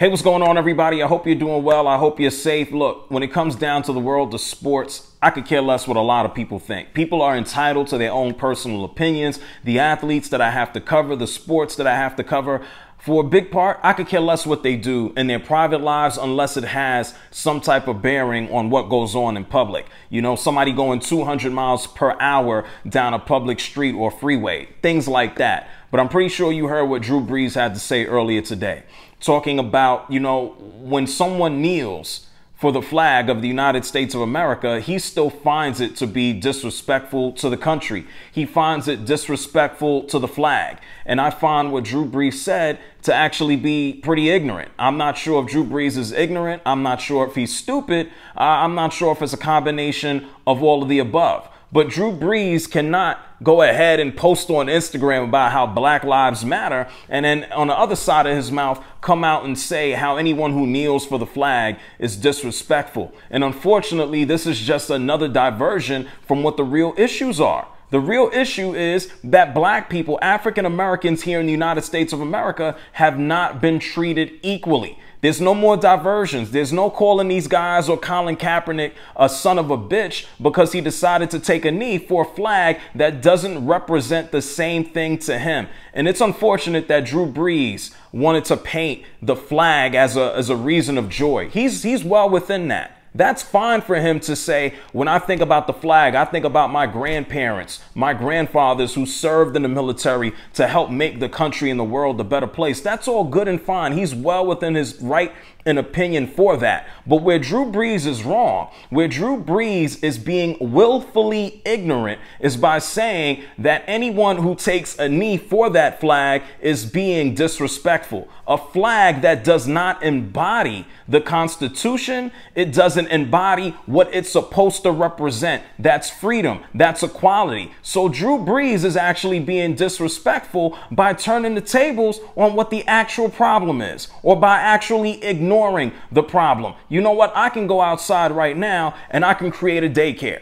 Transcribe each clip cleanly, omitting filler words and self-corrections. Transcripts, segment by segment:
Hey, what's going on, everybody? I hope you're doing well. I hope you're safe. Look, when it comes down to the world of sports, I could care less what a lot of people think. People are entitled to their own personal opinions. The athletes that I have to cover, the sports that I have to cover, for a big part, I could care less what they do in their private lives unless it has some type of bearing on what goes on in public. You know, somebody going 200 miles per hour down a public street or freeway, things like that. But I'm pretty sure you heard what Drew Brees had to say earlier today, talking about, you know, when someone kneels for the flag of the United States of America, he still finds it to be disrespectful to the country. He finds it disrespectful to the flag. And I find what Drew Brees said to actually be pretty ignorant. I'm not sure if Drew Brees is ignorant. I'm not sure if he's stupid. I'm not sure if it's a combination of all of the above. But Drew Brees cannot go ahead and post on Instagram about how Black Lives Matter and then on the other side of his mouth come out and say how anyone who kneels for the flag is disrespectful. And unfortunately, this is just another diversion from what the real issues are. The real issue is that black people, African Americans here in the United States of America, have not been treated equally. There's no more diversions. There's no calling these guys or Colin Kaepernick a son of a bitch because he decided to take a knee for a flag that doesn't represent the same thing to him. And it's unfortunate that Drew Brees wanted to paint the flag as a reason of joy. He's well within that. That's fine for him to say, when I think about the flag, I think about my grandparents, my grandfathers who served in the military to help make the country and the world a better place. That's all good and fine. He's well within his right and opinion for that. But where Drew Brees is wrong, where Drew Brees is being willfully ignorant, is by saying that anyone who takes a knee for that flag is being disrespectful. A flag that does not embody the Constitution, it doesn't embody what it's supposed to represent. That's freedom, that's equality. So Drew Brees is actually being disrespectful by turning the tables on what the actual problem is, or by actually ignoring the problem. You know what? I can go outside right now and I can create a daycare.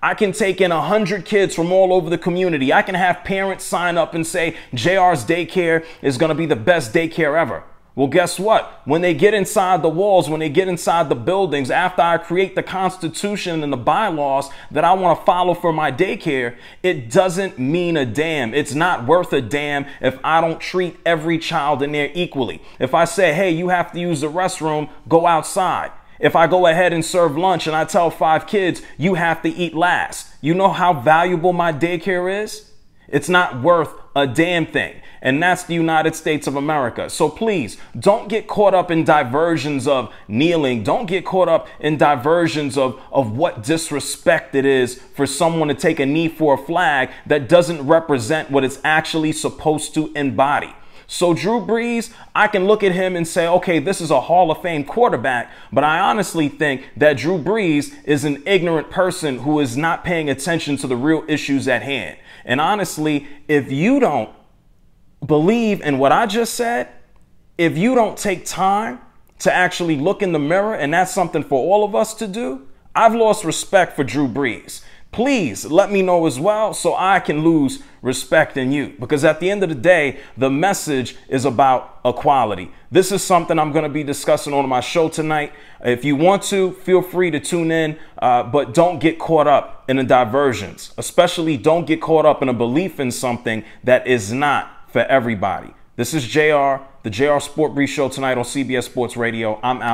I can take in 100 kids from all over the community. I can have parents sign up and say, JR's daycare is going to be the best daycare ever. Well, guess what? When they get inside the walls, when they get inside the buildings, after I create the Constitution and the bylaws that I want to follow for my daycare, it doesn't mean a damn. It's not worth a damn if I don't treat every child in there equally. If I say, hey, you have to use the restroom, go outside. If I go ahead and serve lunch and I tell 5 kids, you have to eat last. You know how valuable my daycare is? It's not worth a damn thing. And that's the United States of America. So please don't get caught up in diversions of kneeling. Don't get caught up in diversions of what disrespect it is for someone to take a knee for a flag that doesn't represent what it's actually supposed to embody. So Drew Brees, I can look at him and say, okay, this is a Hall of Fame quarterback, but I honestly think that Drew Brees is an ignorant person who is not paying attention to the real issues at hand. And honestly, if you don't believe in what I just said, if you don't take time to actually look in the mirror, and that's something for all of us to do, I've lost respect for Drew Brees. Please let me know as well so I can lose respect in you, because at the end of the day, the message is about equality. This is something I'm going to be discussing on my show tonight. If you want to, feel free to tune in, but don't get caught up in the diversions, especially don't get caught up in a belief in something that is not for everybody. This is JR, the JR Sport Brief Show tonight on CBS Sports Radio. I'm out.